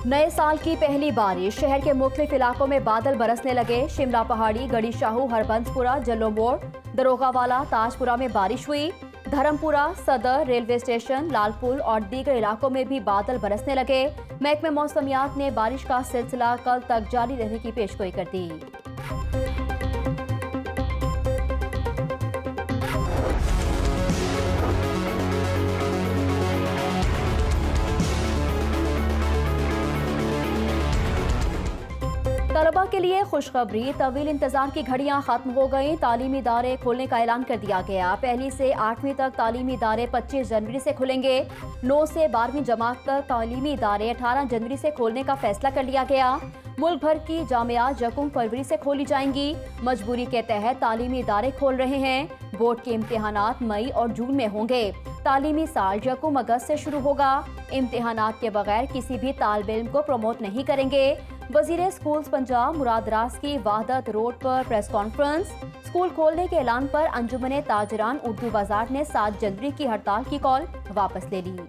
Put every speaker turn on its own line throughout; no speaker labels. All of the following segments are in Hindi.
नए साल की पहली बारिश, शहर के मुख्तलिफ इलाकों में बादल बरसने लगे। शिमला पहाड़ी, गढ़ी शाहू, हरबंसपुरा, जल्लो मोड़, दरोगावाला, ताजपुरा में बारिश हुई। धर्मपुरा, सदर, रेलवे स्टेशन, लालपुल और दीगर इलाकों में भी बादल बरसने लगे। महकमे मौसमियात ने बारिश का सिलसिला कल तक जारी रहने की पेशगोई कर दी। तलबा के लिए खुशखबरी, तवील इंतजार की घड़ियां खत्म हो गईं। तालीमी इदारे खोलने का ऐलान कर दिया गया। पहली से 8वीं तक तालीमी इदारे 25 जनवरी से खुलेंगे। 9 से 12वीं जमात तक तालीमी इदारे 18 जनवरी से खोलने का फैसला कर लिया गया। मुल्क भर की जामियात यकम फरवरी से खोली जाएंगी। मजबूरी के तहत तालीमी इदारे खोल रहे हैं। बोर्ड के इम्तिहानात मई और जून में होंगे। तालीमी साल यकम अगस्त से शुरू होगा। इम्तिहानात के बगैर किसी भी तालिब इल्म को प्रमोट नहीं करेंगे। वजीर स्कूल्स पंजाब मुराद रास की वाहदत रोड पर प्रेस कॉन्फ्रेंस। स्कूल खोलने के ऐलान पर अंजुमन ताजरान उर्दू बाजार ने 7 जनवरी की हड़ताल की कॉल वापस ले ली।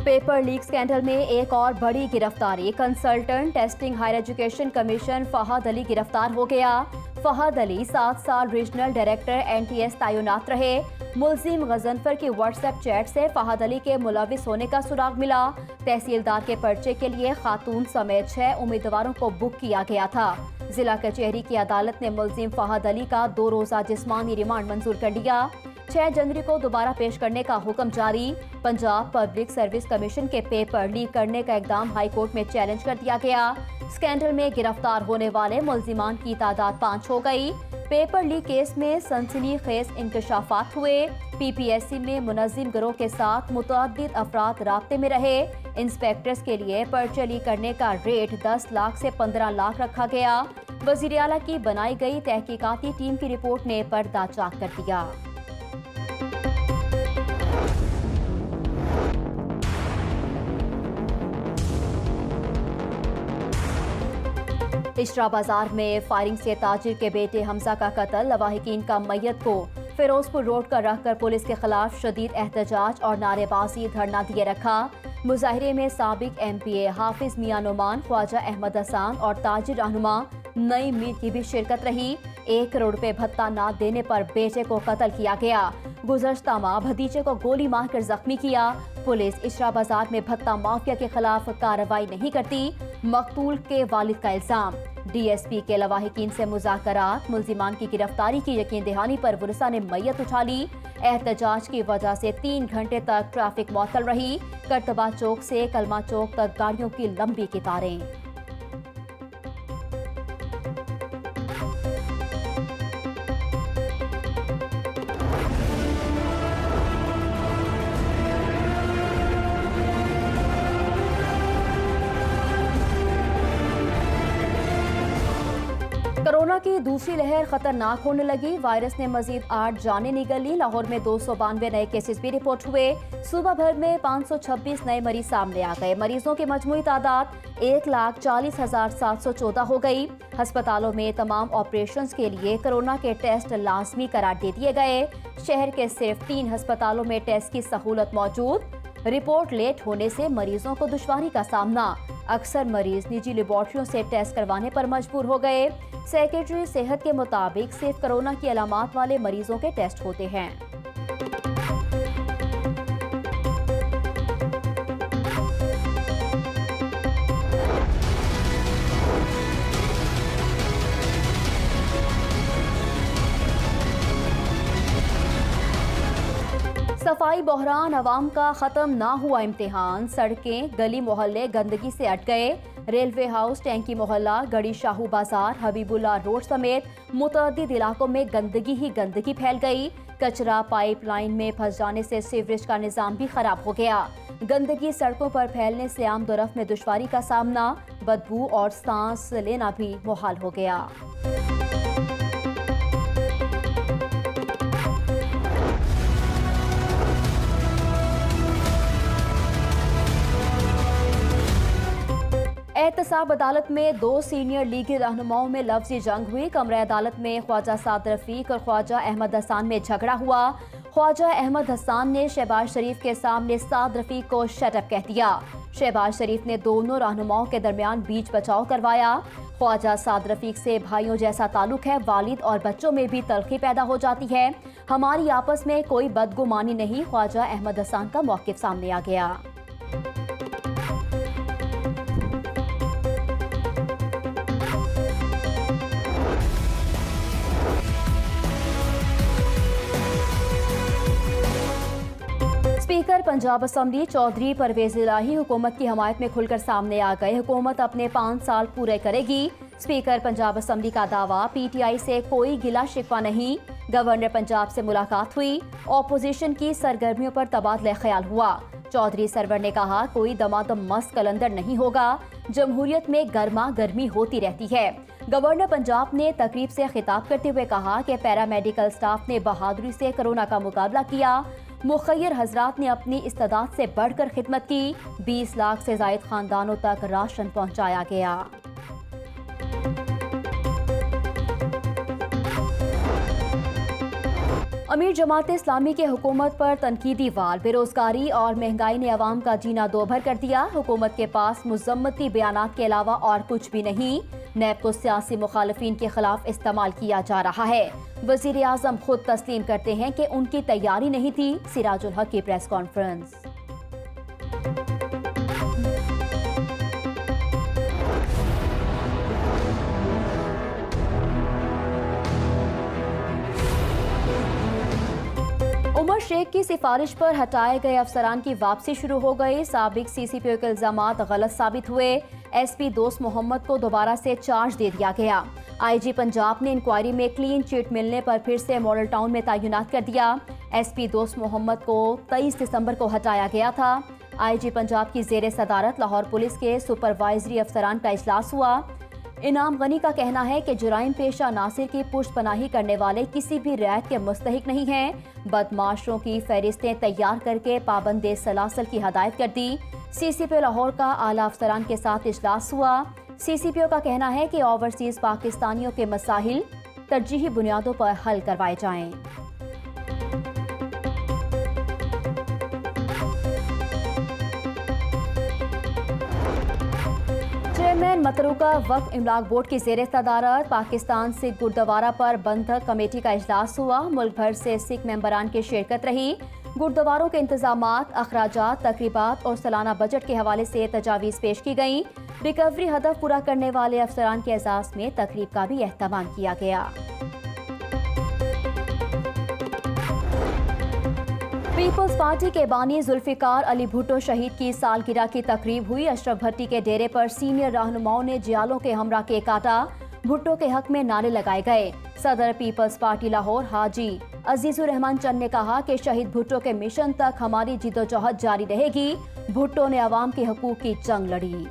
पेपर लीक स्कैंडल में एक और बड़ी गिरफ्तारी। Consultant testing higher education commission Fahad Ali गिरफ्तार हो गया। फहद अली 7 साल रीजनल डायरेक्टर NTS तैनात रहे। मुलजिम गजनफर की व्हाट्सएप चैट से फहद अली के मुलविस होने का सुराग मिला। तहसीलदार के पर्चे के लिए खातून समेत 6 उम्मीदवारों को बुक किया गया था। जिला कचहरी की अदालत ने मुलजिम फहद अली का 2 रोजा जिस्मानी रिमांड मंजूर कर लिया। 6 जनवरी को दोबारा पेश करने का हुक्म जारी। पंजाब पब्लिक सर्विस कमीशन के पेपर लीक करने का इकदाम हाई कोर्ट में चैलेंज कर दिया गया। स्कैंडल में गिरफ्तार होने वाले मुलजिमान की तादाद 5 हो गई। पेपर लीक केस में सनसनीखेज इंकशाफात हुए। PPSC में मुनज़्ज़िम गिरोह के साथ मुतअद्दिद अफराद राब्ते में रहे। इंस्पेक्टर्स के लिए पर्चे लीक करने का रेट 10 लाख से 15 लाख रखा गया। वज़ीर आला की बनाई गई तहकीकाती टीम की रिपोर्ट ने पर्दा चाक कर दिया। इशरा बाजार में फायरिंग से ताजिर के बेटे हमजा का कत्ल। लवाहिकीन का मैयत को फिरोजपुर रोड का रखकर पुलिस के खिलाफ शदीद एहतजाज और नारेबाजी धरना दिए रखा। मुजाहिरे में साबिक MPA हाफिज मियां नुमान, ख्वाजा अहमद हसान और ताजिर रहनुमा नई मीर की भी शिरकत रही। 1 करोड़ रुपए भत्ता न देने पर बेटे को कत्ल किया गया। गुज़श्ता माह भतीजे को गोली मारकर जख्मी किया। पुलिस इशरा बाजार में भत्ता माफिया के खिलाफ कार्रवाई नहीं करती। मकतूल के वालिद का इल्जाम। DSP के लवाहिकीन से मुज़ाकरात। मुलजिमान की गिरफ्तारी की यकीन दहानी पर वुरसा ने मैयत उठा ली। एहतजाज की वजह से 3 घंटे तक ट्रैफिक मअतल रही। करतबा चौक से कलमा चौक तक गाड़ियों की लंबी कतारें। कोरोना की दूसरी लहर खतरनाक होने लगी। वायरस ने मजीद 8 जानें निगली। लाहौर में 292 नए केसेस भी रिपोर्ट हुए। सूबा भर में 526 नए मरीज सामने आ गए। मरीजों की मजमूई तादाद 1,40,714 हो गई। अस्पतालों में तमाम ऑपरेशंस के लिए कोरोना के टेस्ट लाजमी करार दे दिए गए। शहर के सिर्फ 3 अस्पतालों में टेस्ट की सहूलत मौजूद। रिपोर्ट लेट होने से मरीजों को दुश्वारी का सामना। अक्सर मरीज निजी लेबॉर्ट्रियों से टेस्ट करवाने पर मजबूर हो गए। सेक्रेटरी सेहत के मुताबिक सिर्फ कोरोना की अलामात वाले मरीजों के टेस्ट होते हैं। सफाई बहरान, अवाम का खत्म ना हुआ इम्तिहान। सड़कें, गली मोहल्ले गंदगी से अट गए। रेलवे हाउस, टैंकी मोहल्ला, गढ़ी शाहू बाजार, हबीबुल्ला रोड समेत मुतअद्दिद इलाकों में गंदगी ही गंदगी फैल गई। कचरा पाइपलाइन में फंस जाने से सीवरेज का निजाम भी खराब हो गया। गंदगी सड़कों पर फैलने से आमदोरफ्त में दुश्वारी का सामना। बदबू और सांस लेना भी मुहाल हो गया। एहतसाब अदालत में 2 सीनियर लीगी रहनुमाओं में लफ्जी जंग हुई। कमरे अदालत में ख्वाजा साद रफीक और ख्वाजा अहमद हसान में झगड़ा हुआ। ख्वाजा अहमद हसान ने शहबाज शरीफ के सामने साद रफीक को शटअप कह दिया। शहबाज शरीफ ने दोनों रहनुमाओं के दरमियान बीच बचाव करवाया। ख्वाजा साद रफीक से भाइयों जैसा ताल्लुक है, वालिद और बच्चों में भी तलखी पैदा हो जाती है, हमारी आपस में कोई बदगुमानी नहीं। ख्वाजा अहमद हसान का मौक़िफ़ सामने आ गया। स्पीकर पंजाब असम्बली चौधरी परवेज इलाही हुकूमत की हमायत में खुलकर सामने आ गए। हुकूमत अपने 5 साल पूरे करेगी। स्पीकर पंजाब असम्बली का दावा, पीटीआई से कोई गिला शिकवा नहीं। गवर्नर पंजाब से मुलाकात हुई। ऑपोजिशन की सरगर्मियों पर तबादला ख्याल हुआ। चौधरी सरवर ने कहा, कोई दमादम मस्त कलंदर नहीं होगा। जमहूरियत में गर्मा गर्मी होती रहती है। गवर्नर पंजाब ने तकरीब से खिताब करते हुए कहा कि पैरामेडिकल स्टाफ ने बहादुरी से कोरोना का मुकाबला किया। मुखय्यर हजरात ने अपनी इस्तेदाद से बढ़कर खिदमत की। 20 लाख से जायद खानदानों तक राशन पहुंचाया गया। अमीर जमात इस्लामी के हुकूमत पर तनकीदी वार, बेरोजगारी और महंगाई ने अवाम का जीना दोभर कर दिया। हुकूमत के पास मुज़म्मती बयानात के अलावा और कुछ भी नहीं। नैब को सियासी मुखालफीन के खिलाफ इस्तेमाल किया जा रहा है। वज़ीर आज़म खुद तस्लीम करते हैं कि उनकी तैयारी नहीं थी। सिराजुल हक की प्रेस कॉन्फ्रेंस। उमर शेख की सिफारिश पर हटाए गए अफसरान की वापसी शुरू हो गई। साबिक सीसीपीओ के इल्जामात गलत साबित हुए। एसपी दोस्त मोहम्मद को दोबारा से चार्ज दे दिया गया। आईजी पंजाब ने इंक्वायरी में क्लीन चिट मिलने पर फिर से मॉडल टाउन में तैनात कर दिया। एसपी दोस्त मोहम्मद को 23 दिसंबर को हटाया गया था। आईजी पंजाब की जेर सदारत लाहौर पुलिस के सुपरवाइजरी अफसरान का इजलास हुआ। इनाम गनी का कहना है कि जुराइम पेशा नासिर की पुष्टपनाही करने वाले किसी भी रियायत के मुस्तहिक नहीं हैं। बदमाशों की फहरिस्तें तैयार करके पाबंदे सलासल की हदायत कर दी। सीसीपीओ लाहौर का आला अफसरान के साथ इजलास हुआ। सीसीपीओ का कहना है कि ओवरसीज पाकिस्तानियों के मसाइल तरजीही बुनियादों पर हल करवाए जाएं। चेयरमैन मतरूका वक्फ इमलाक बोर्ड की जेर सदारत पाकिस्तान सिख गुरुद्वारा पर बंधक कमेटी का इजलास हुआ। मुल्क भर से सिख मेंबरान की शिरकत रही। गुरुद्वारों के इंतजामात, अखराजात, तकरीबात और सालाना बजट के हवाले से तजावीज़ पेश की गई। रिकवरी हदफ पूरा करने वाले अफसरान के एजाज में तकरीब का भी एहतमाम किया गया। पीपल्स पार्टी के बानी जुल्फिकार अली भुट्टो शहीद की सालगिरह की तकरीब हुई। अशरफ भट्टी के डेरे पर सीनियर रहनुमाओं ने जियालों के हमरा केक काटा। भुट्टो के हक में नारे लगाए गए। सदर पीपल्स पार्टी लाहौर हाजी अजीजुर रहमान चंद ने कहा कि शहीद भुट्टो के मिशन तक हमारी जिदोजहद जारी रहेगी। भुट्टो ने अवाम के हकूक की जंग लड़ी।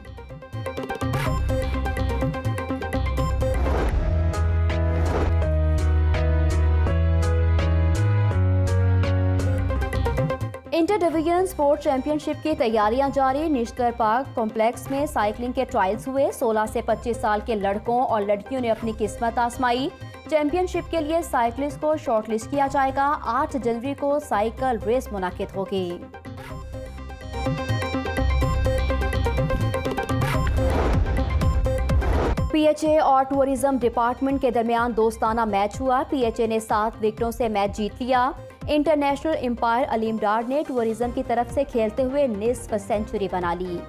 इंटर डिवीजन स्पोर्ट चैंपियनशिप की तैयारियां जारी। निश्तर पार्क कॉम्प्लेक्स में साइकिलिंग के ट्रायल्स हुए। 16 से 25 साल के लड़कों और लड़कियों ने अपनी किस्मत आजमाई। चैंपियनशिप के लिए साइकिलिस्ट को शॉर्टलिस्ट किया जाएगा। 8 जनवरी को साइकिल रेस मुनाकिद होगी। पीएचए और टूरिज्म डिपार्टमेंट के दरमियान दोस्ताना मैच हुआ। पीएचए ने 7 विकेटों से मैच जीत लिया। इंटरनेशनल एम्पायर अलीम डार ने टूरिज्म की तरफ से खेलते हुए निस्फ सेंचुरी बना ली।